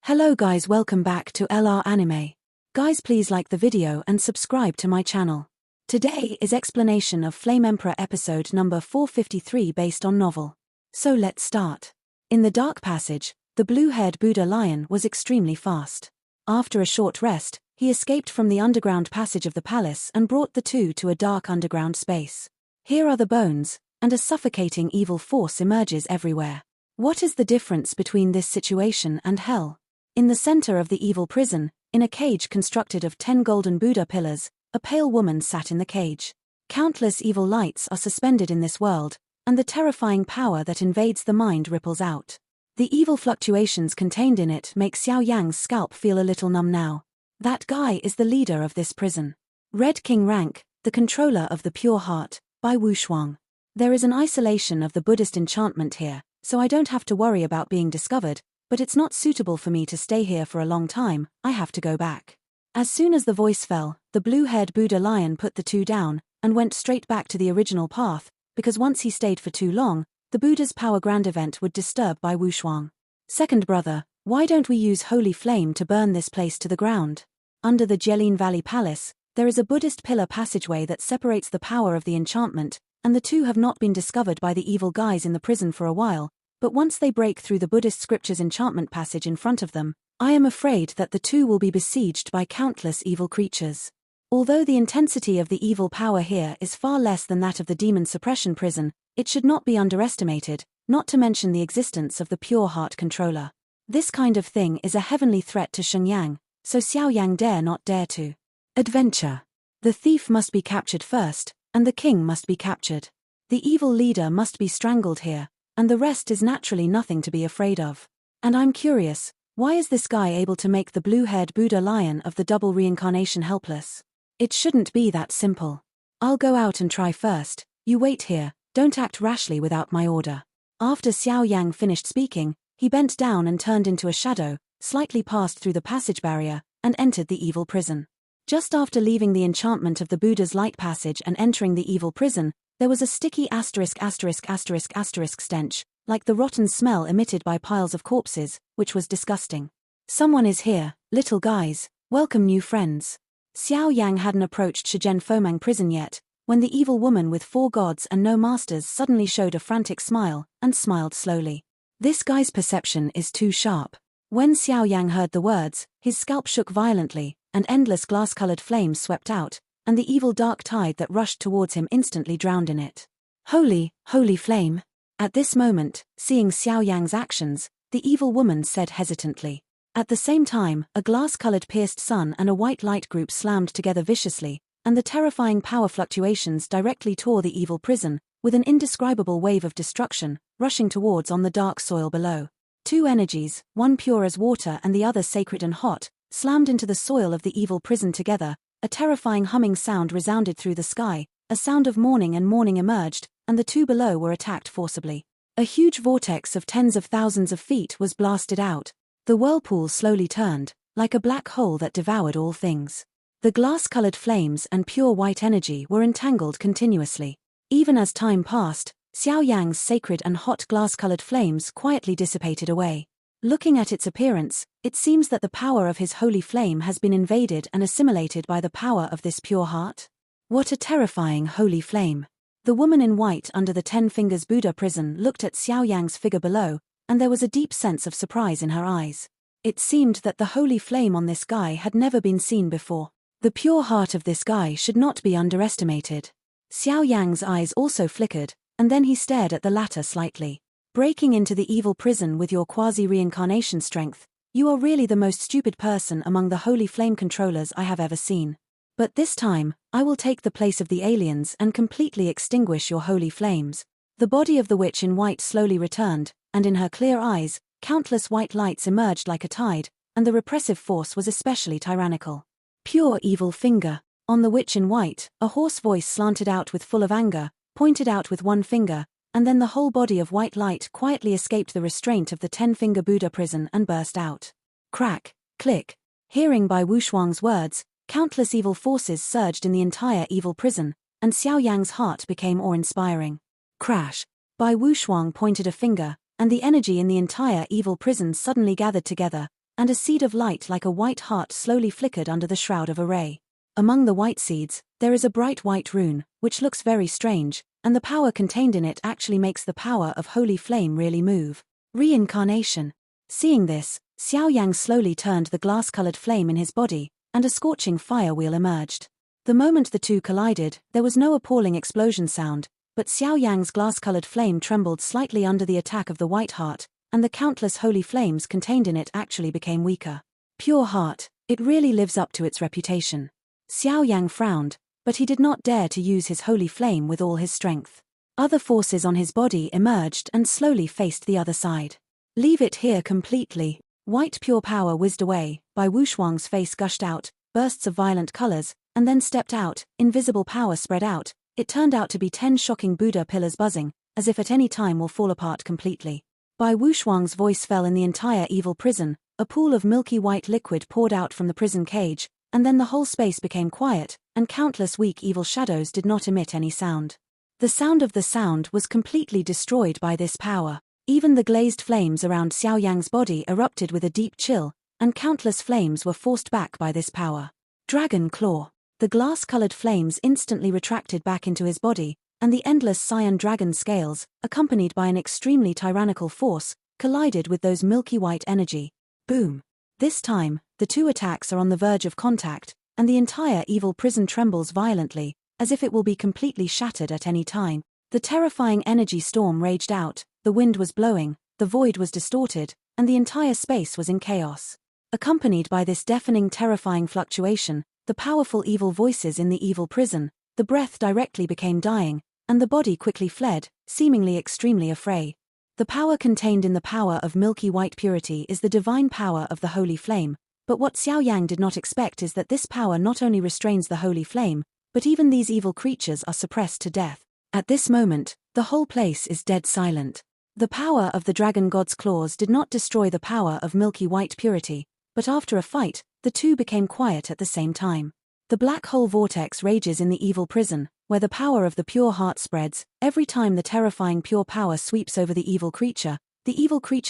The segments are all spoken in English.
Hello guys, welcome back to LR Anime. Guys, please like the video and subscribe to my channel. Today is explanation of Flame Emperor episode number 453 based on novel. So let's start. In the dark passage, the blue-haired Buddha lion was extremely fast. After a short rest, he escaped from the underground passage of the palace and brought the two to a dark underground space. Here are the bones, and a suffocating evil force emerges everywhere. What is the difference between this situation and hell? In the center of the evil prison, in a cage constructed of 10 golden Buddha pillars, a pale woman sat in the cage. Countless evil lights are suspended in this world, and the terrifying power that invades the mind ripples out. The evil fluctuations contained in it make Xiao Yan's scalp feel a little numb now. That guy is the leader of this prison. Red King rank, the controller of the pure heart, by Wu Shuang. There is an isolation of the Buddhist enchantment here, so I don't have to worry about being discovered, but it's not suitable for me to stay here for a long time, I have to go back. As soon as the voice fell, the blue-haired Buddha lion put the two down, and went straight back to the original path, because once he stayed for too long, the Buddha's power grand event would disturb by Wu Shuang. Second brother, why don't we use holy flame to burn this place to the ground? Under the Jelin Valley Palace, there is a Buddhist pillar passageway that separates the power of the enchantment, and the two have not been discovered by the evil guys in the prison for a while, but once they break through the Buddhist scripture's enchantment passage in front of them, I am afraid that the two will be besieged by countless evil creatures. Although the intensity of the evil power here is far less than that of the demon suppression prison, it should not be underestimated, not to mention the existence of the pure heart controller. This kind of thing is a heavenly threat to Shenyang, so Xiao Yang dare to adventure. The thief must be captured first, and the king must be captured. The evil leader must be strangled here, and the rest is naturally nothing to be afraid of. And I'm curious, why is this guy able to make the blue-haired Buddha lion of the double reincarnation helpless? It shouldn't be that simple. I'll go out and try first, you wait here, don't act rashly without my order. After Xiao Yang finished speaking, he bent down and turned into a shadow, slightly passed through the passage barrier, and entered the evil prison. Just after leaving the enchantment of the Buddha's light passage and entering the evil prison, there was a sticky ***** stench, like the rotten smell emitted by piles of corpses, which was disgusting. Someone is here, little guys, welcome new friends. Xiao Yang hadn't approached Shijen Fomang prison yet, when the evil woman with 4 gods and no masters suddenly showed a frantic smile, and smiled slowly. This guy's perception is too sharp. When Xiao Yang heard the words, his scalp shook violently, and endless glass-colored flames swept out, and the evil dark tide that rushed towards him instantly drowned in it. Holy flame! At this moment, seeing Xiao Yang's actions, the evil woman said hesitantly. At the same time, a glass-colored pierced sun and a white light group slammed together viciously, and the terrifying power fluctuations directly tore the evil prison, with an indescribable wave of destruction, rushing towards on the dark soil below. 2 energies, one pure as water and the other sacred and hot, slammed into the soil of the evil prison together. A terrifying humming sound resounded through the sky, a sound of mourning emerged, and the two below were attacked forcibly. A huge vortex of tens of thousands of feet was blasted out. The whirlpool slowly turned, like a black hole that devoured all things. The glass-colored flames and pure white energy were entangled continuously. Even as time passed, Xiao Yang's sacred and hot glass-colored flames quietly dissipated away. Looking at its appearance, it seems that the power of his holy flame has been invaded and assimilated by the power of this pure heart. What a terrifying holy flame! The woman in white under the 10 fingers Buddha prison looked at Xiao Yang's figure below, and there was a deep sense of surprise in her eyes. It seemed that the holy flame on this guy had never been seen before. The pure heart of this guy should not be underestimated. Xiao Yang's eyes also flickered, and then he stared at the latter slightly. Breaking into the evil prison with your quasi-reincarnation strength, you are really the most stupid person among the holy flame controllers I have ever seen. But this time, I will take the place of the aliens and completely extinguish your holy flames. The body of the witch in white slowly returned, and in her clear eyes, countless white lights emerged like a tide, and the repressive force was especially tyrannical. Pure evil finger. On the witch in white, a hoarse voice slanted out with full of anger, pointed out with one finger, and then the whole body of white light quietly escaped the restraint of the 10-finger Buddha prison and burst out. Crack, click. Hearing by Wu Shuang's words, countless evil forces surged in the entire evil prison, and Xiao Yang's heart became awe-inspiring. Crash. Bai Wu Shuang pointed a finger, and the energy in the entire evil prison suddenly gathered together, and a seed of light like a white heart slowly flickered under the shroud of a ray. Among the white seeds, there is a bright white rune, which looks very strange, and the power contained in it actually makes the power of holy flame really move. Reincarnation. Seeing this, Xiao Yang slowly turned the glass-colored flame in his body, and a scorching fire wheel emerged. The moment the two collided, there was no appalling explosion sound, but Xiao Yang's glass-colored flame trembled slightly under the attack of the white heart, and the countless holy flames contained in it actually became weaker. Pure heart, it really lives up to its reputation. Xiao Yang frowned, but he did not dare to use his holy flame with all his strength. Other forces on his body emerged and slowly faced the other side. Leave it here completely. White pure power whizzed away, Bai Wuxuang's face gushed out, bursts of violent colors, and then stepped out, invisible power spread out. It turned out to be 10 shocking Buddha pillars buzzing, as if at any time will fall apart completely. Bai Wuxuang's voice fell in the entire evil prison, a pool of milky white liquid poured out from the prison cage, and then the whole space became quiet, and countless weak evil shadows did not emit any sound. The sound of the sound was completely destroyed by this power. Even the glazed flames around Xiao Yang's body erupted with a deep chill, and countless flames were forced back by this power. Dragon Claw. The glass-colored flames instantly retracted back into his body, and the endless cyan dragon scales, accompanied by an extremely tyrannical force, collided with those milky white energy. Boom. This time, the two attacks are on the verge of contact, and the entire evil prison trembles violently, as if it will be completely shattered at any time. The terrifying energy storm raged out, the wind was blowing, the void was distorted, and the entire space was in chaos. Accompanied by this deafening terrifying fluctuation, the powerful evil voices in the evil prison, the breath directly became dying, and the body quickly fled, seemingly extremely afraid. The power contained in the power of milky white purity is the divine power of the holy flame, but what Xiao Yang did not expect is that this power not only restrains the holy flame, but even these evil creatures are suppressed to death. At this moment, the whole place is dead silent. The power of the dragon god's claws did not destroy the power of milky white purity, but after a fight, the two became quiet at the same time. The black hole vortex rages in the evil prison, where the power of the pure heart spreads. Every time the terrifying pure power sweeps over the evil creature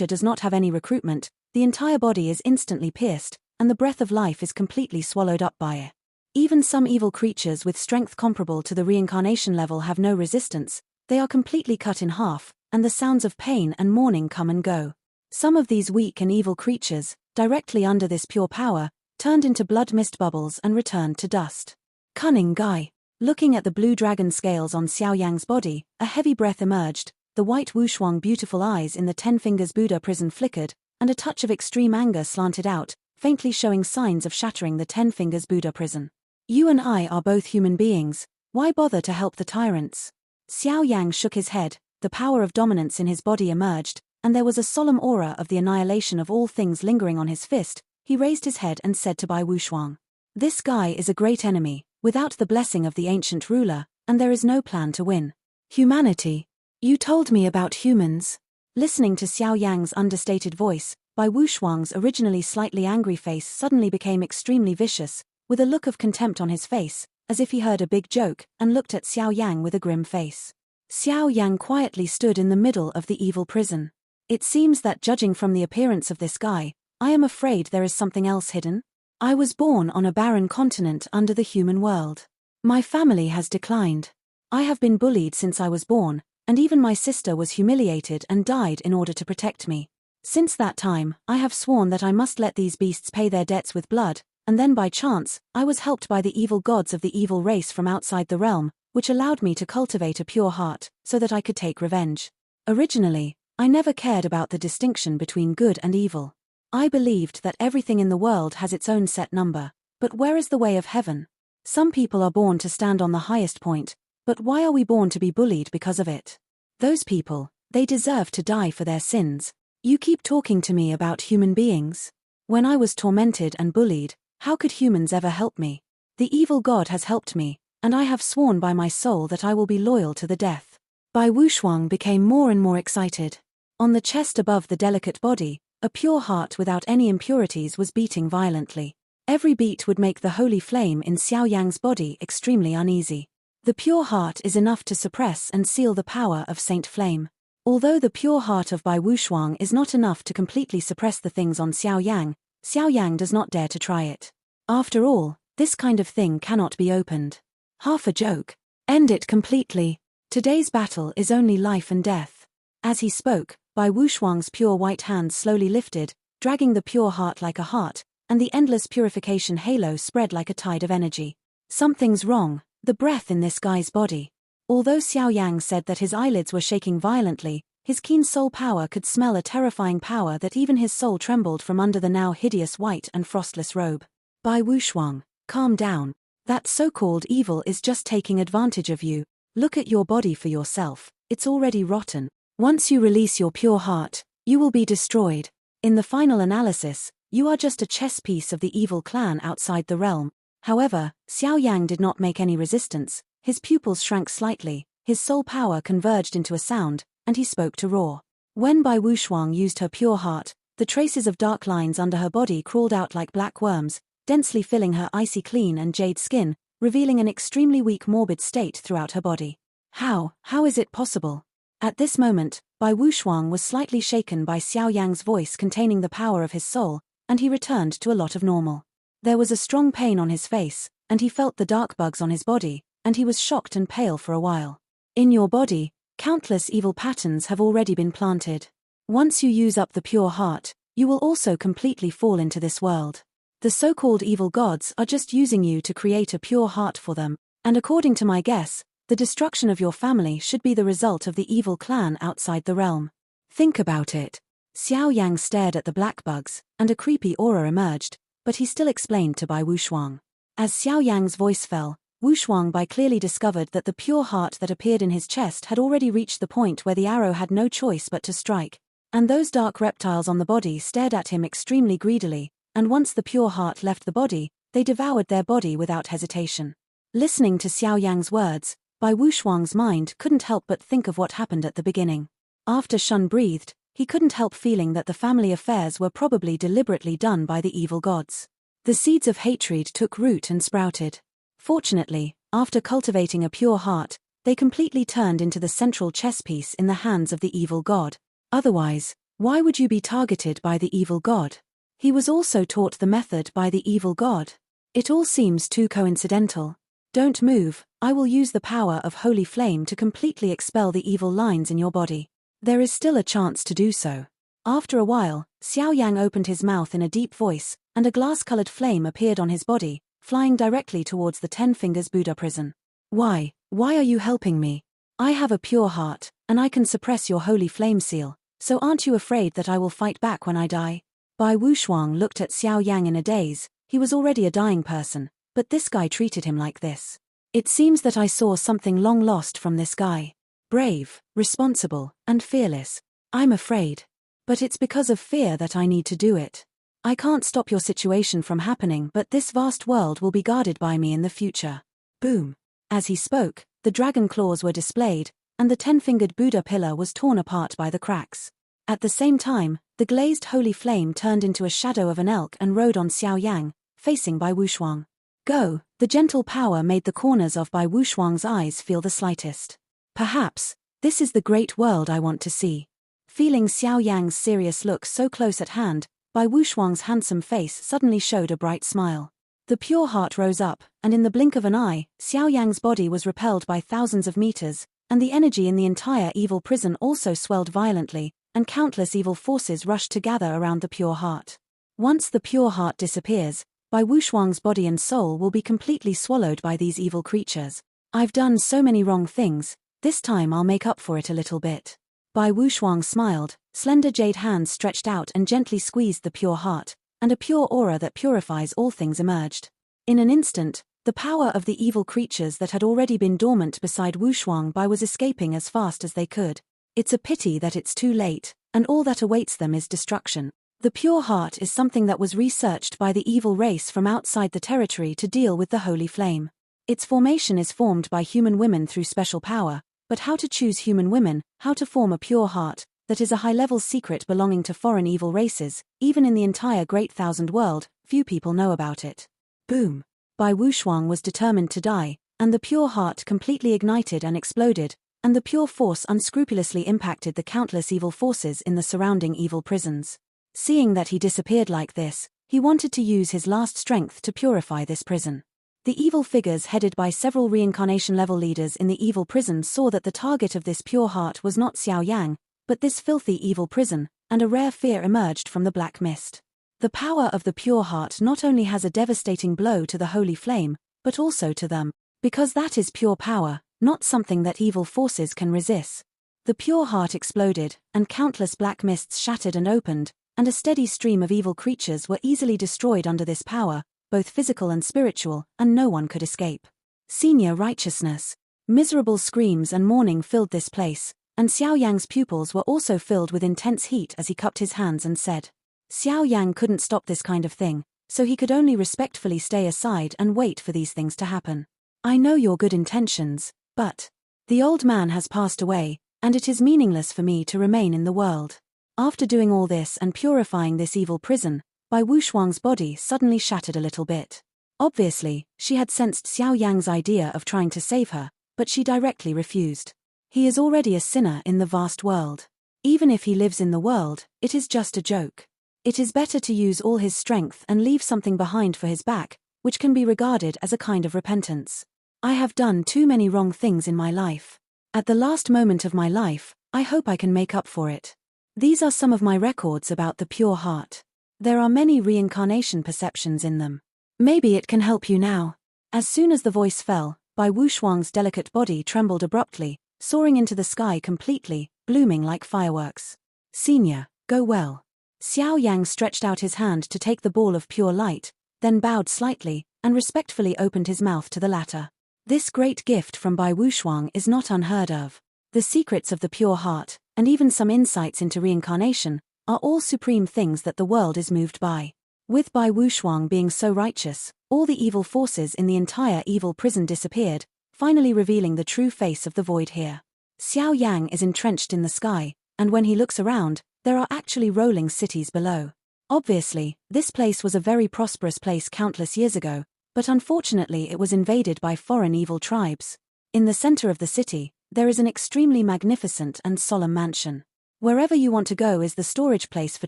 does not have any recruitment, the entire body is instantly pierced, and the breath of life is completely swallowed up by it. Even some evil creatures with strength comparable to the reincarnation level have no resistance, they are completely cut in half, and the sounds of pain and mourning come and go. Some of these weak and evil creatures, directly under this pure power, turned into blood mist bubbles and returned to dust. Cunning guy. Looking at the blue dragon scales on Xiao Yang's body, a heavy breath emerged, the white Wuxuang beautiful eyes in the 10 fingers Buddha prison flickered, and a touch of extreme anger slanted out, faintly showing signs of shattering the 10 fingers Buddha prison. You and I are both human beings, why bother to help the tyrants? Xiao Yang shook his head, the power of dominance in his body emerged, and there was a solemn aura of the annihilation of all things lingering on his fist. He raised his head and said to Bai Wuxuang, "This guy is a great enemy, without the blessing of the ancient ruler, and there is no plan to win. Humanity. You told me about humans." Listening to Xiao Yang's understated voice, Bai Wuxuang's originally slightly angry face suddenly became extremely vicious, with a look of contempt on his face, as if he heard a big joke, and looked at Xiao Yang with a grim face. Xiao Yang quietly stood in the middle of the evil prison. It seems that judging from the appearance of this guy, I am afraid there is something else hidden. I was born on a barren continent under the human world. My family has declined. I have been bullied since I was born, and even my sister was humiliated and died in order to protect me. Since that time, I have sworn that I must let these beasts pay their debts with blood, and then by chance, I was helped by the evil gods of the evil race from outside the realm, which allowed me to cultivate a pure heart, so that I could take revenge. Originally, I never cared about the distinction between good and evil. I believed that everything in the world has its own set number, but where is the way of heaven? Some people are born to stand on the highest point, but why are we born to be bullied because of it? Those people, they deserve to die for their sins. You keep talking to me about human beings. When I was tormented and bullied, how could humans ever help me? The evil god has helped me, and I have sworn by my soul that I will be loyal to the death. Bai Wuxuang became more and more excited. On the chest above the delicate body, a pure heart without any impurities was beating violently. Every beat would make the holy flame in Xiao Yang's body extremely uneasy. The pure heart is enough to suppress and seal the power of Saint Flame. Although the pure heart of Bai Wuxuang is not enough to completely suppress the things on Xiao Yang, Xiao Yang does not dare to try it. After all, this kind of thing cannot be opened. Half a joke. End it completely. Today's battle is only life and death. As he spoke, Bai Wuxuang's pure white hands slowly lifted, dragging the pure heart like a heart, and the endless purification halo spread like a tide of energy. Something's wrong, the breath in this guy's body. Although Xiao Yang said that his eyelids were shaking violently, his keen soul power could smell a terrifying power that even his soul trembled from under the now hideous white and frostless robe. Bai Wuxuang, calm down. That so-called evil is just taking advantage of you. Look at your body for yourself, it's already rotten. Once you release your pure heart, you will be destroyed. In the final analysis, you are just a chess piece of the evil clan outside the realm. However, Xiao Yang did not make any resistance, his pupils shrank slightly, his soul power converged into a sound, and he spoke to roar. When Bai Wuxuang used her pure heart, the traces of dark lines under her body crawled out like black worms, densely filling her icy clean and jade skin, revealing an extremely weak morbid state throughout her body. How is it possible? At this moment, Bai Wuxuang was slightly shaken by Xiao Yang's voice containing the power of his soul, and he returned to a lot of normal. There was a strong pain on his face, and he felt the dark bugs on his body, and he was shocked and pale for a while. In your body, countless evil patterns have already been planted. Once you use up the pure heart, you will also completely fall into this world. The so-called evil gods are just using you to create a pure heart for them, and according to my guess, the destruction of your family should be the result of the evil clan outside the realm. Think about it. Xiao Yang stared at the black bugs, and a creepy aura emerged, but he still explained to Bai Wuxuang. As Xiao Yang's voice fell, Wuxuang Bai clearly discovered that the pure heart that appeared in his chest had already reached the point where the arrow had no choice but to strike, and those dark reptiles on the body stared at him extremely greedily, and once the pure heart left the body, they devoured their body without hesitation. Listening to Xiao Yang's words, Bai Wuxuang's mind couldn't help but think of what happened at the beginning. After Shun breathed, he couldn't help feeling that the family affairs were probably deliberately done by the evil gods. The seeds of hatred took root and sprouted. Fortunately, after cultivating a pure heart, they completely turned into the central chess piece in the hands of the evil god. Otherwise, why would you be targeted by the evil god? He was also taught the method by the evil god. It all seems too coincidental. Don't move, I will use the power of holy flame to completely expel the evil lines in your body. There is still a chance to do so. After a while, Xiao Yang opened his mouth in a deep voice, and a glass-colored flame appeared on his body, flying directly towards the 10 Fingers Buddha prison. Why are you helping me? I have a pure heart, and I can suppress your holy flame seal, so aren't you afraid that I will fight back when I die? Bai Wuxuang looked at Xiao Yang in a daze. He was already a dying person, but this guy treated him like this. It seems that I saw something long lost from this guy. Brave, responsible, and fearless. I'm afraid. But it's because of fear that I need to do it. I can't stop your situation from happening, but this vast world will be guarded by me in the future. Boom. As he spoke, the dragon claws were displayed, and the 10-fingered Buddha pillar was torn apart by the cracks. At the same time, the glazed holy flame turned into a shadow of an elk and rode on Xiao Yang, facing Bai Wuxuang. Go! The gentle power made the corners of Bai Wuxuang's eyes feel the slightest. Perhaps, this is the great world I want to see. Feeling Xiao Yang's serious look so close at hand, Bai Wuxuang's handsome face suddenly showed a bright smile. The pure heart rose up, and in the blink of an eye, Xiao Yang's body was repelled by thousands of meters, and the energy in the entire evil prison also swelled violently, and countless evil forces rushed to gather around the pure heart. Once the pure heart disappears, Bai Wuxuang's body and soul will be completely swallowed by these evil creatures. I've done so many wrong things, this time I'll make up for it a little bit. Bai Wuxuang smiled, slender jade hands stretched out and gently squeezed the pure heart, and a pure aura that purifies all things emerged. In an instant, the power of the evil creatures that had already been dormant beside Wuxuang Bai was escaping as fast as they could. It's a pity that it's too late, and all that awaits them is destruction. The pure heart is something that was researched by the evil race from outside the territory to deal with the holy flame. Its formation is formed by human women through special power, but how to choose human women, how to form a pure heart, that is a high-level secret belonging to foreign evil races, even in the entire Great Thousand World, few people know about it. Boom! Bai Wuxuang was determined to die, and the pure heart completely ignited and exploded, and the pure force unscrupulously impacted the countless evil forces in the surrounding evil prisons. Seeing that he disappeared like this, He wanted to use his last strength to purify this prison. The evil figures headed by several reincarnation-level leaders in the evil prison saw that the target of this pure heart was not Xiao Yang, but this filthy evil prison, and a rare fear emerged from the black mist. The power of the pure heart not only has a devastating blow to the holy flame, but also to them, because that is pure power, not something that evil forces can resist. The pure heart exploded, and countless black mists shattered and opened, and a steady stream of evil creatures were easily destroyed under this power, both physical and spiritual, and no one could escape. Senior righteousness. Miserable screams and mourning filled this place, and Xiao Yang's pupils were also filled with intense heat as he cupped his hands and said. Xiao Yang couldn't stop this kind of thing, so he could only respectfully stay aside and wait for these things to happen. I know your good intentions, but the old man has passed away, and it is meaningless for me to remain in the world. After doing all this and purifying this evil prison, Bai Wuxuang's body suddenly shattered a little bit. Obviously, she had sensed Xiao Yang's idea of trying to save her, but she directly refused. He is already a sinner in the vast world. Even if he lives in the world, it is just a joke. It is better to use all his strength and leave something behind for his back, which can be regarded as a kind of repentance. I have done too many wrong things in my life. At the last moment of my life, I hope I can make up for it. These are some of my records about the pure heart. There are many reincarnation perceptions in them. Maybe it can help you now. As soon as the voice fell, Bai Wuxuang's delicate body trembled abruptly, soaring into the sky completely, blooming like fireworks. Senior, go well. Xiao Yang stretched out his hand to take the ball of pure light, then bowed slightly, and respectfully opened his mouth to the latter. This great gift from Bai Wuxuang is not unheard of. The secrets of the pure heart, and even some insights into reincarnation, are all supreme things that the world is moved by. With Bai Wuxuang being so righteous, all the evil forces in the entire evil prison disappeared, finally revealing the true face of the void here. Xiao Yang is entrenched in the sky, and when he looks around, there are actually rolling cities below. Obviously, this place was a very prosperous place countless years ago, but unfortunately it was invaded by foreign evil tribes. In the center of the city, there is an extremely magnificent and solemn mansion. Wherever you want to go is the storage place for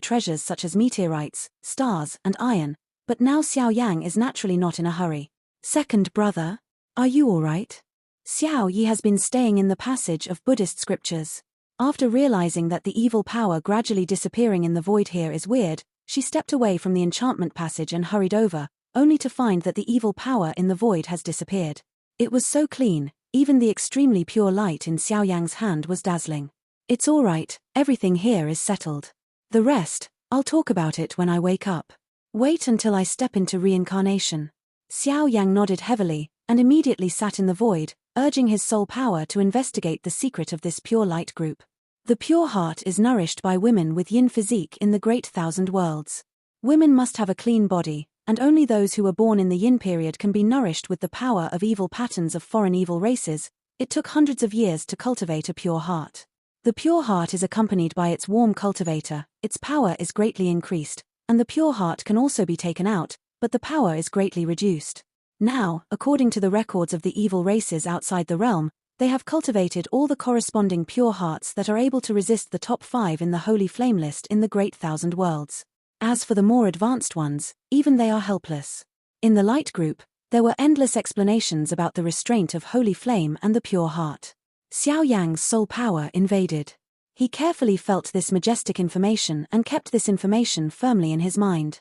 treasures such as meteorites, stars, and iron, but now Xiao Yang is naturally not in a hurry. Second brother, are you alright? Xiao Yi has been staying in the passage of Buddhist scriptures. After realizing that the evil power gradually disappearing in the void here is weird, she stepped away from the enchantment passage and hurried over, only to find that the evil power in the void has disappeared. It was so clean, even the extremely pure light in Xiao Yang's hand was dazzling. It's alright, everything here is settled. The rest, I'll talk about it when I wake up. Wait until I step into reincarnation. Xiao Yang nodded heavily, and immediately sat in the void, urging his soul power to investigate the secret of this pure light group. The pure heart is nourished by women with yin physique in the great thousand worlds. Women must have a clean body, and only those who were born in the yin period can be nourished with the power of evil patterns of foreign evil races. It took hundreds of years to cultivate a pure heart. The pure heart is accompanied by its warm cultivator, its power is greatly increased, and the pure heart can also be taken out, but the power is greatly reduced. Now, according to the records of the evil races outside the realm, they have cultivated all the corresponding pure hearts that are able to resist the top 5 in the holy flame list in the great thousand worlds. As for the more advanced ones, even they are helpless. In the light group, there were endless explanations about the restraint of holy flame and the pure heart. Xiao Yang's soul power invaded. He carefully felt this majestic information and kept this information firmly in his mind.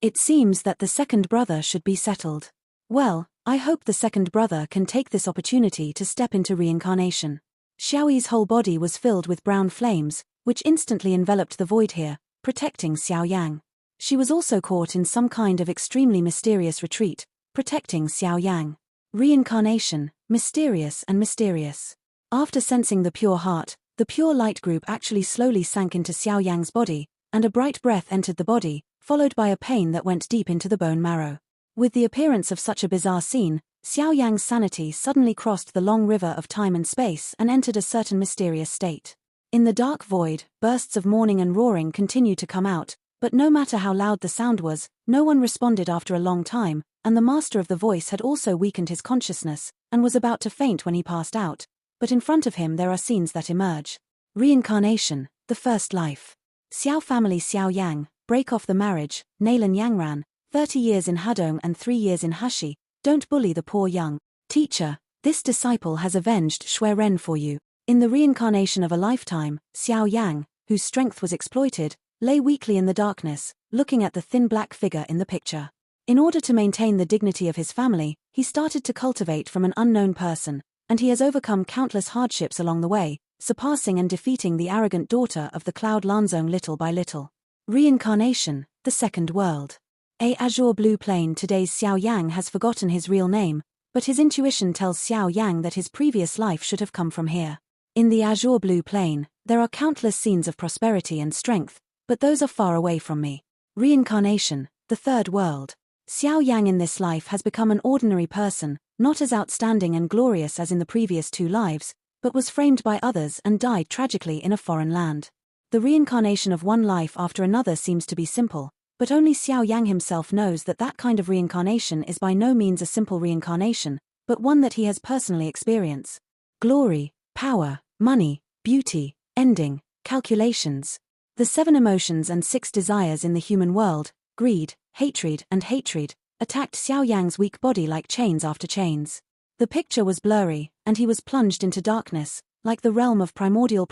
It seems that the second brother should be settled. Well, I hope the second brother can take this opportunity to step into reincarnation. Xiaoyi's whole body was filled with brown flames, which instantly enveloped the void here, protecting Xiao Yang. She was also caught in some kind of extremely mysterious retreat, protecting Xiao Yang. Reincarnation, mysterious and mysterious. After sensing the pure heart, the pure light group actually slowly sank into Xiao Yang's body, and a bright breath entered the body, followed by a pain that went deep into the bone marrow. With the appearance of such a bizarre scene, Xiao Yang's sanity suddenly crossed the long river of time and space and entered a certain mysterious state. In the dark void, bursts of mourning and roaring continued to come out, but no matter how loud the sound was, no one responded after a long time, and the master of the voice had also weakened his consciousness, and was about to faint when he passed out. But in front of him there are scenes that emerge. Reincarnation, the first life. Xiao family Xiao Yang, break off the marriage, Nalan Yangran, 30 years in Hadong and 3 years in Hushi, don't bully the poor young. Teacher, this disciple has avenged Shui Ren for you. In the reincarnation of a lifetime, Xiao Yang, whose strength was exploited, lay weakly in the darkness, looking at the thin black figure in the picture. In order to maintain the dignity of his family, he started to cultivate from an unknown person, and he has overcome countless hardships along the way, surpassing and defeating the arrogant daughter of the Cloud Lanzong little by little. Reincarnation, the second world. A azure blue plane. Today's Xiao Yang has forgotten his real name, but his intuition tells Xiao Yang that his previous life should have come from here. In the azure blue plane, there are countless scenes of prosperity and strength, but those are far away from me. Reincarnation, the third world. Xiao Yang in this life has become an ordinary person, not as outstanding and glorious as in the previous 2 lives, but was framed by others and died tragically in a foreign land. The reincarnation of one life after another seems to be simple, but only Xiao Yang himself knows that that kind of reincarnation is by no means a simple reincarnation, but one that he has personally experienced. Glory, power, money, beauty, ending, calculations. The 7 emotions and 6 desires in the human world, greed, hatred, attacked Xiao Yang's weak body like chains after chains. The picture was blurry, and he was plunged into darkness, like the realm of primordial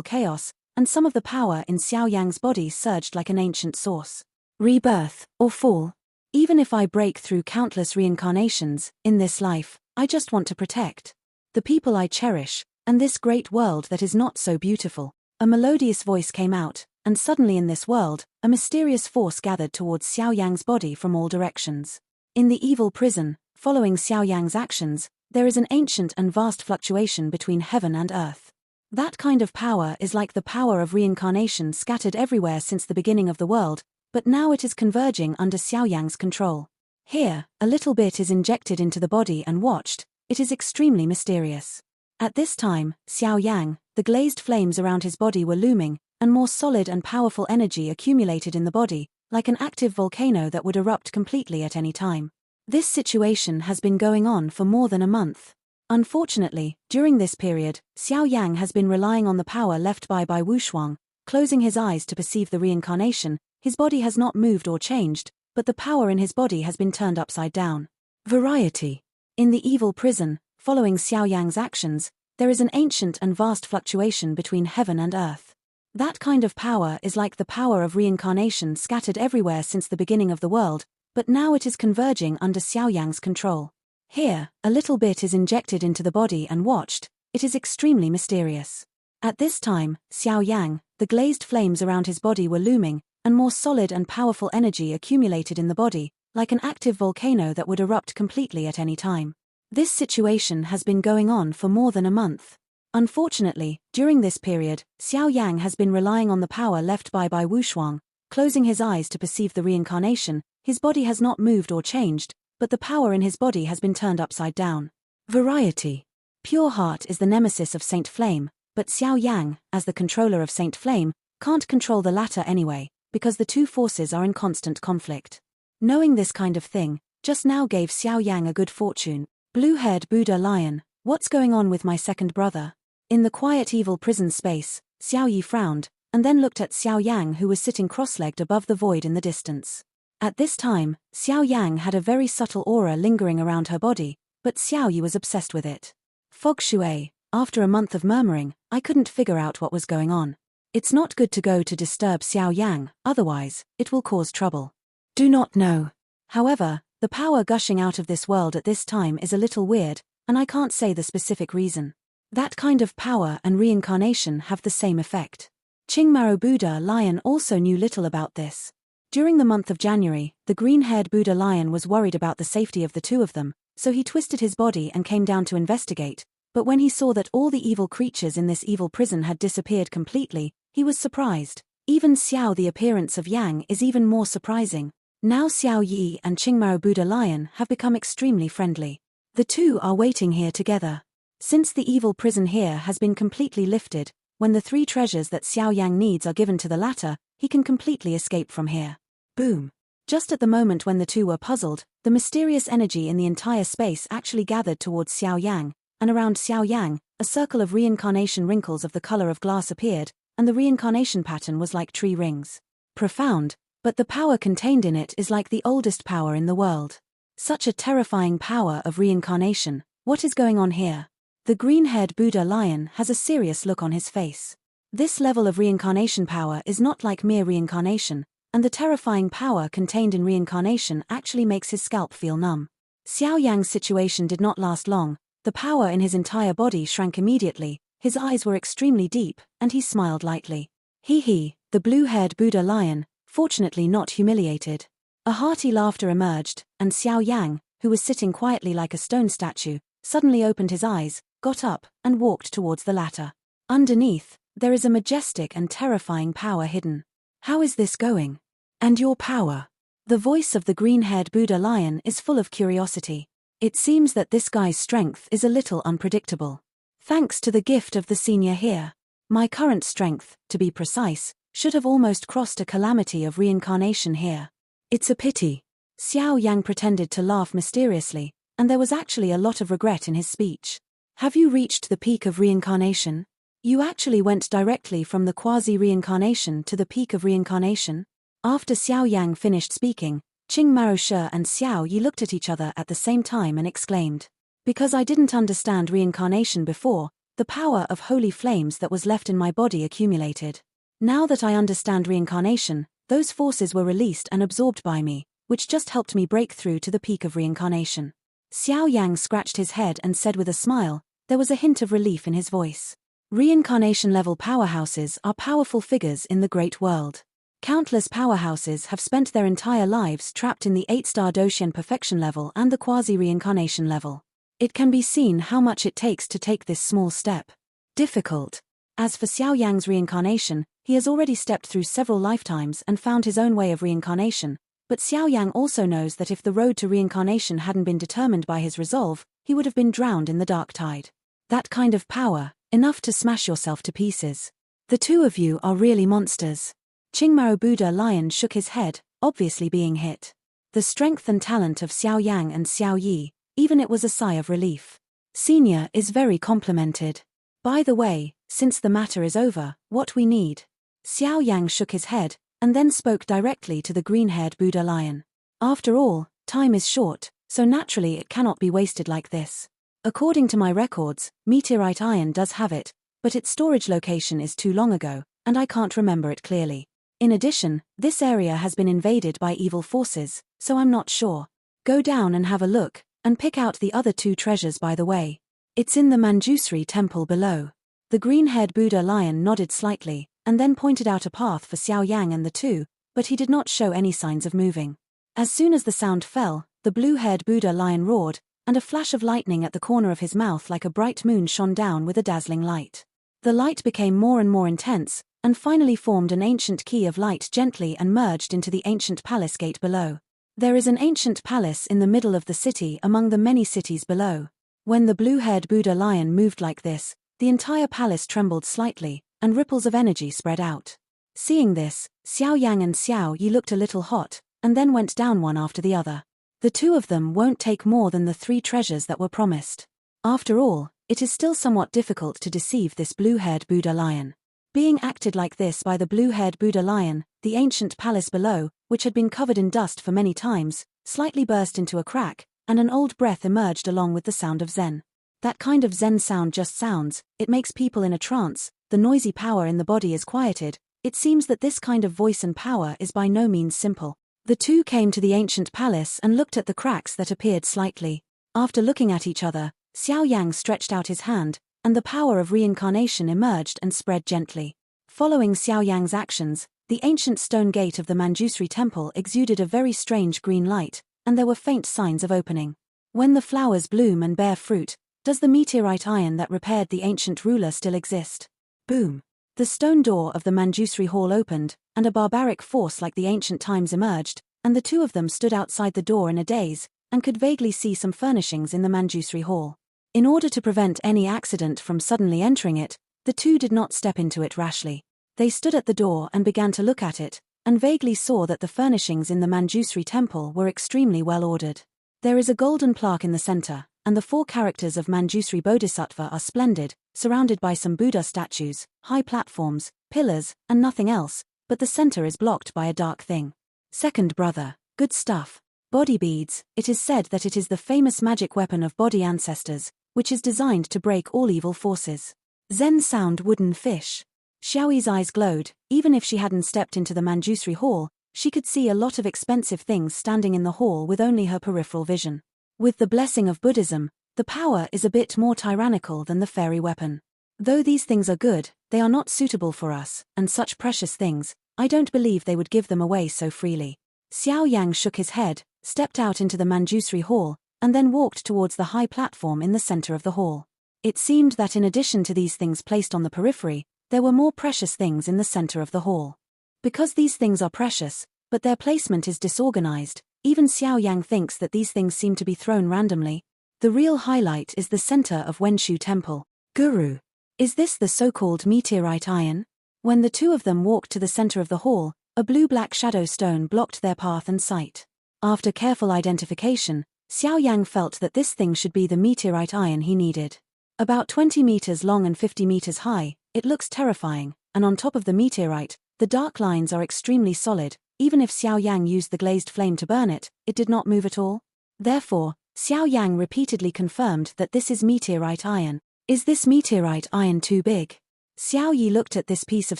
chaos, and some of the power in Xiao Yang's body surged like an ancient source. Rebirth, or fall. Even if I break through countless reincarnations, in this life, I just want to protect the people I cherish, and this great world that is not so beautiful. A melodious voice came out, and suddenly in this world, a mysterious force gathered towards Xiao Yang's body from all directions. In the evil prison, following Xiao Yang's actions, there is an ancient and vast fluctuation between heaven and earth. That kind of power is like the power of reincarnation scattered everywhere since the beginning of the world, but now it is converging under Xiao Yang's control. Here, a little bit is injected into the body and watched. It is extremely mysterious. At this time, Xiao Yang, the glazed flames around his body were looming, and more solid and powerful energy accumulated in the body, like an active volcano that would erupt completely at any time. This situation has been going on for more than a month. Unfortunately, during this period, Xiao Yang has been relying on the power left by Wu Shuang, closing his eyes to perceive the reincarnation. His body has not moved or changed, but the power in his body has been turned upside down. Variety. In the evil prison, following Xiao Yang's actions, there is an ancient and vast fluctuation between heaven and earth. That kind of power is like the power of reincarnation scattered everywhere since the beginning of the world, but now it is converging under Xiao Yang's control. Here, a little bit is injected into the body and watched. It is extremely mysterious. At this time, Xiao Yang, the glazed flames around his body were looming, and more solid and powerful energy accumulated in the body, like an active volcano that would erupt completely at any time. This situation has been going on for more than a month. Unfortunately, during this period, Xiao Yang has been relying on the power left by Wu Shuang, closing his eyes to perceive the reincarnation. His body has not moved or changed, but the power in his body has been turned upside down. Variety. Pure Heart is the nemesis of Saint Flame, but Xiao Yang, as the controller of Saint Flame, can't control the latter anyway, because the two forces are in constant conflict. Knowing this kind of thing, just now gave Xiao Yang a good fortune. Blue-haired Buddha Lion, what's going on with my second brother? In the quiet evil prison space, Xiao Yi frowned, and then looked at Xiao Yang who was sitting cross-legged above the void in the distance. At this time, Xiao Yang had a very subtle aura lingering around her body, but Xiao Yi was obsessed with it. Fog Shui, after a month of murmuring, I couldn't figure out what was going on. It's not good to go to disturb Xiao Yang, otherwise, it will cause trouble. Do not know. However, the power gushing out of this world at this time is a little weird, and I can't say the specific reason. That kind of power and reincarnation have the same effect. Qingmaro Buddha Lion also knew little about this. During the month of January, the green-haired Buddha Lion was worried about the safety of the two of them, so he twisted his body and came down to investigate, but when he saw that all the evil creatures in this evil prison had disappeared completely, he was surprised. Even Xiao, the appearance of Yang, is even more surprising. Now Xiao Yi and Qingmaro Buddha Lion have become extremely friendly. The two are waiting here together. Since the evil prison here has been completely lifted, when the 3 treasures that Xiao Yang needs are given to the latter, he can completely escape from here. Boom. Just at the moment when the two were puzzled, the mysterious energy in the entire space actually gathered towards Xiao Yang, and around Xiao Yang, a circle of reincarnation wrinkles of the color of glass appeared, and the reincarnation pattern was like tree rings. Profound, But the power contained in it is like the oldest power in the world. Such a terrifying power of reincarnation. What is going on here? The green-haired Buddha lion has a serious look on his face. This level of reincarnation power is not like mere reincarnation, and the terrifying power contained in reincarnation actually makes his scalp feel numb. Xiao Yan's situation did not last long. The power in his entire body shrank immediately, his eyes were extremely deep, and he smiled lightly. He, the blue-haired Buddha lion, fortunately not humiliated. A hearty laughter emerged, and Xiao Yang, who was sitting quietly like a stone statue, suddenly opened his eyes, got up, and walked towards the latter. Underneath, there is a majestic and terrifying power hidden. How is this going? And your power? The voice of the green-haired Buddha lion is full of curiosity. It seems that this guy's strength is a little unpredictable. Thanks to the gift of the senior here, my current strength, to be precise, should have almost crossed a calamity of reincarnation here. It's a pity. Xiao Yang pretended to laugh mysteriously, and there was actually a lot of regret in his speech. Have you reached the peak of reincarnation? You actually went directly from the quasi-reincarnation to the peak of reincarnation? After Xiao Yang finished speaking, Qing Maro Shi and Xiao Yi looked at each other at the same time and exclaimed, "Because I didn't understand reincarnation before, the power of holy flames that was left in my body accumulated. Now that I understand reincarnation, those forces were released and absorbed by me, which just helped me break through to the peak of reincarnation." Xiao Yang scratched his head and said with a smile, there was a hint of relief in his voice. Reincarnation-level powerhouses are powerful figures in the great world. Countless powerhouses have spent their entire lives trapped in the 8-star Doshian perfection level and the quasi-reincarnation level. It can be seen how much it takes to take this small step. Difficult. As for Xiao Yang's reincarnation, he has already stepped through several lifetimes and found his own way of reincarnation, but Xiao Yang also knows that if the road to reincarnation hadn't been determined by his resolve, he would have been drowned in the dark tide. That kind of power, enough to smash yourself to pieces. The two of you are really monsters. Qingmao Buddha Lion shook his head, obviously being hit. The strength and talent of Xiao Yang and Xiao Yi, even it was a sigh of relief. Senior is very complimented. By the way, since the matter is over, what we need? Xiao Yang shook his head, and then spoke directly to the green-haired Buddha Lion. After all, time is short, so naturally it cannot be wasted like this. According to my records, meteorite iron does have it, but its storage location is too long ago, and I can't remember it clearly. In addition, this area has been invaded by evil forces, so I'm not sure. Go down and have a look, and pick out the other two treasures by the way. It's in the Manjusri temple below. The green-haired Buddha Lion nodded slightly, and then pointed out a path for Xiao Yang and the two, but he did not show any signs of moving. As soon as the sound fell, the blue-haired Buddha Lion roared, and a flash of lightning at the corner of his mouth like a bright moon shone down with a dazzling light. The light became more and more intense, and finally formed an ancient key of light gently and merged into the ancient palace gate below. There is an ancient palace in the middle of the city among the many cities below. When the blue-haired Buddha Lion moved like this, the entire palace trembled slightly, and ripples of energy spread out. Seeing this, Xiao Yang and Xiao Yi looked a little hot, and then went down one after the other. The two of them won't take more than the 3 treasures that were promised. After all, it is still somewhat difficult to deceive this blue-haired Buddha Lion. Being acted like this by the blue-haired Buddha Lion, the ancient palace below, which had been covered in dust for many times, slightly burst into a crack, and an old breath emerged along with the sound of Zen. That kind of Zen sound just sounds, it makes people in a trance, the noisy power in the body is quieted. It seems that this kind of voice and power is by no means simple. The two came to the ancient palace and looked at the cracks that appeared slightly. After looking at each other, Xiao Yang stretched out his hand, and the power of reincarnation emerged and spread gently. Following Xiao Yang's actions, the ancient stone gate of the Manjusri temple exuded a very strange green light, and there were faint signs of opening. When the flowers bloom and bear fruit, does the meteorite iron that repaired the ancient ruler still exist? Boom! The stone door of the Manjusri hall opened, and a barbaric force like the ancient times emerged, and the two of them stood outside the door in a daze, and could vaguely see some furnishings in the Manjusri hall. In order to prevent any accident from suddenly entering it, the two did not step into it rashly. They stood at the door and began to look at it, and vaguely saw that the furnishings in the Manjusri temple were extremely well ordered. There is a golden plaque in the center, and the 4 characters of Manjusri Bodhisattva are splendid, surrounded by some Buddha statues, high platforms, pillars, and nothing else, but the center is blocked by a dark thing. Second brother, good stuff. Body beads, it is said that it is the famous magic weapon of body ancestors, which is designed to break all evil forces. Zen sound wooden fish. Xiaoyi's eyes glowed. Even if she hadn't stepped into the Manjusri hall, she could see a lot of expensive things standing in the hall with only her peripheral vision. With the blessing of Buddhism, the power is a bit more tyrannical than the fairy weapon. Though these things are good, they are not suitable for us, and such precious things, I don't believe they would give them away so freely. Xiao Yang shook his head, stepped out into the Manjusri hall, and then walked towards the high platform in the center of the hall. It seemed that in addition to these things placed on the periphery, there were more precious things in the center of the hall. Because these things are precious, but their placement is disorganized, even Xiao Yang thinks that these things seem to be thrown randomly. The real highlight is the center of Wenshu Temple. Guru. Is this the so-called meteorite iron? When the two of them walked to the center of the hall, a blue-black shadow stone blocked their path and sight. After careful identification, Xiao Yang felt that this thing should be the meteorite iron he needed. About 20 meters long and 50 meters high, it looks terrifying, and on top of the meteorite, the dark lines are extremely solid. Even if Xiao Yang used the glazed flame to burn it, it did not move at all. Therefore, Xiao Yang repeatedly confirmed that this is meteorite iron. Is this meteorite iron too big? Xiao Yi looked at this piece of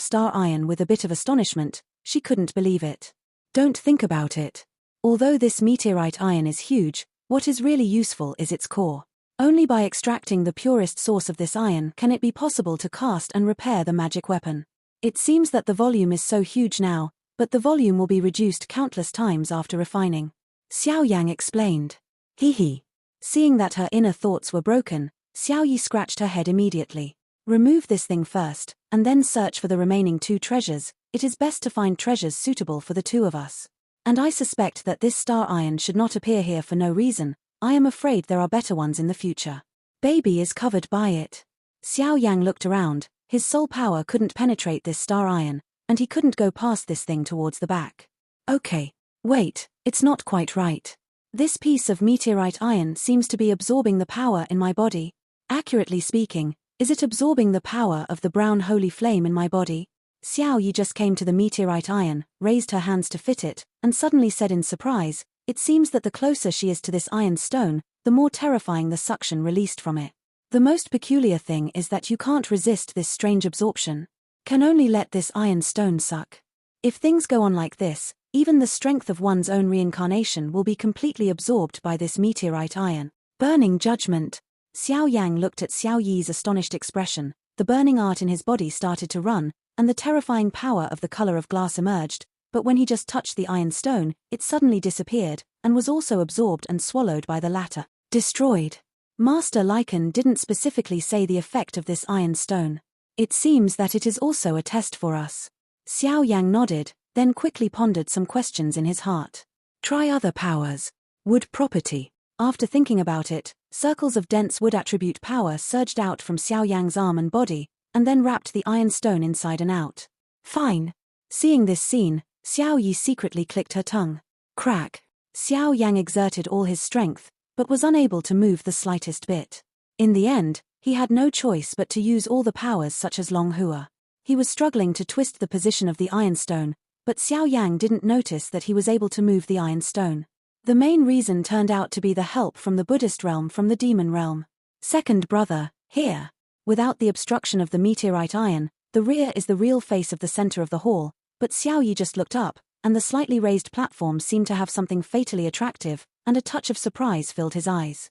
star iron with a bit of astonishment. She couldn't believe it. Don't think about it. Although this meteorite iron is huge, what is really useful is its core. Only by extracting the purest source of this iron can it be possible to cast and repair the magic weapon. It seems that the volume is so huge now, but the volume will be reduced countless times after refining. Xiao Yang explained. Hee. Seeing that her inner thoughts were broken, Xiao Yi scratched her head immediately. Remove this thing first, and then search for the remaining 2 treasures. It is best to find treasures suitable for the 2 of us. And I suspect that this star iron should not appear here for no reason. I am afraid there are better ones in the future. Baby is covered by it. Xiao Yang looked around. His soul power couldn't penetrate this star iron, and he couldn't go past this thing towards the back. Okay. Wait, it's not quite right. This piece of meteorite iron seems to be absorbing the power in my body. Accurately speaking, is it absorbing the power of the brown holy flame in my body? Xiao Yi just came to the meteorite iron, raised her hands to fit it, and suddenly said in surprise, it seems that the closer she is to this iron stone, the more terrifying the suction released from it. The most peculiar thing is that you can't resist this strange absorption. Can only let this iron stone suck. If things go on like this, even the strength of one's own reincarnation will be completely absorbed by this meteorite iron. Burning judgment. Xiao Yang looked at Xiao Yi's astonished expression. The burning art in his body started to run, and the terrifying power of the color of glass emerged, but when he just touched the iron stone, it suddenly disappeared, and was also absorbed and swallowed by the latter. Destroyed. Master Lycan didn't specifically say the effect of this iron stone. It seems that it is also a test for us. Xiao Yang nodded, then quickly pondered some questions in his heart. Try other powers. Wood property. After thinking about it, circles of dense wood attribute power surged out from Xiao Yang's arm and body, and then wrapped the iron stone inside and out. Fine. Seeing this scene, Xiao Yi secretly clicked her tongue. Crack. Xiao Yang exerted all his strength, but was unable to move the slightest bit. In the end, he had no choice but to use all the powers such as Long Hua. He was struggling to twist the position of the iron stone, but Xiao Yang didn't notice that he was able to move the iron stone. The main reason turned out to be the help from the Buddhist realm from the demon realm. Second brother, here. Without the obstruction of the meteorite iron, the rear is the real face of the center of the hall, but Xiao Yi just looked up, and the slightly raised platform seemed to have something fatally attractive, and a touch of surprise filled his eyes.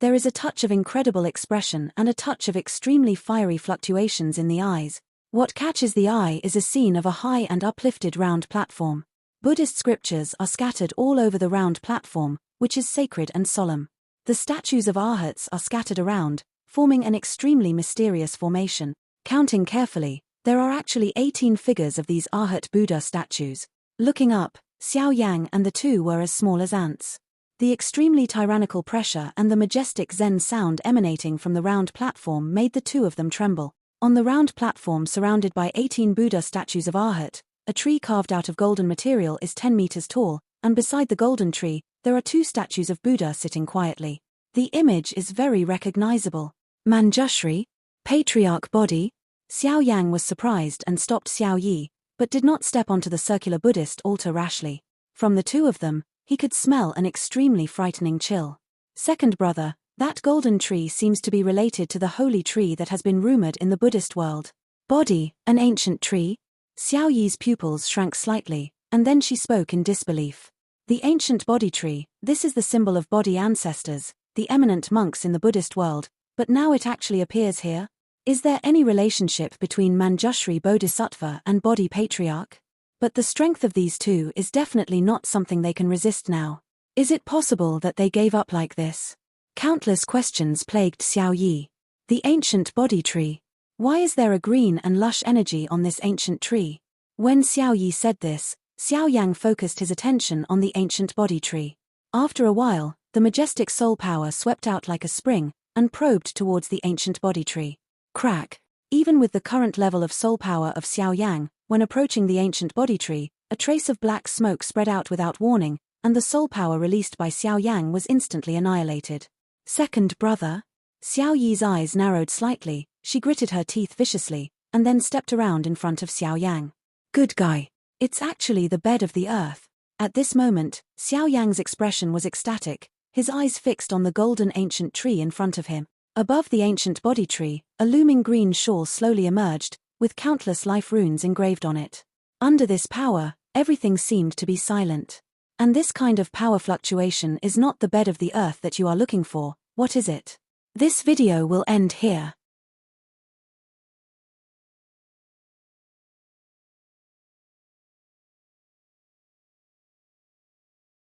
There is a touch of incredible expression and a touch of extremely fiery fluctuations in the eyes. What catches the eye is a scene of a high and uplifted round platform. Buddhist scriptures are scattered all over the round platform, which is sacred and solemn. The statues of arhats are scattered around, forming an extremely mysterious formation. Counting carefully, there are actually 18 figures of these arhat Buddha statues. Looking up, Xiao Yang and the 2 were as small as ants. The extremely tyrannical pressure and the majestic Zen sound emanating from the round platform made the 2 of them tremble. On the round platform surrounded by 18 Buddha statues of arhat, a tree carved out of golden material is 10 meters tall, and beside the golden tree, there are 2 statues of Buddha sitting quietly. The image is very recognizable. Manjushri? Patriarch body? Xiao Yang was surprised and stopped Xiao Yi, but did not step onto the circular Buddhist altar rashly. From the two of them, he could smell an extremely frightening chill. Second brother, that golden tree seems to be related to the holy tree that has been rumored in the Buddhist world. Body, an ancient tree? Xiao Yi's pupils shrank slightly, and then she spoke in disbelief. The ancient body tree, this is the symbol of body ancestors, the eminent monks in the Buddhist world, but now it actually appears here? Is there any relationship between Manjushri Bodhisattva and Body Patriarch? But the strength of these two is definitely not something they can resist now. Is it possible that they gave up like this? Countless questions plagued Xiao Yi. The ancient body tree. Why is there a green and lush energy on this ancient tree? When Xiao Yi said this, Xiao Yang focused his attention on the ancient body tree. After a while, the majestic soul power swept out like a spring, and probed towards the ancient body tree. Crack! Even with the current level of soul power of Xiao Yang, when approaching the ancient body tree, a trace of black smoke spread out without warning, and the soul power released by Xiao Yang was instantly annihilated. Second brother? Xiao Yi's eyes narrowed slightly, she gritted her teeth viciously, and then stepped around in front of Xiao Yang. Good guy. It's actually the bed of the earth. At this moment, Xiao Yang's expression was ecstatic, his eyes fixed on the golden ancient tree in front of him. Above the ancient body tree, a looming green shawl slowly emerged, with countless life runes engraved on it. Under this power, everything seemed to be silent. And this kind of power fluctuation is not the bed of the earth that you are looking for, what is it? This video will end here.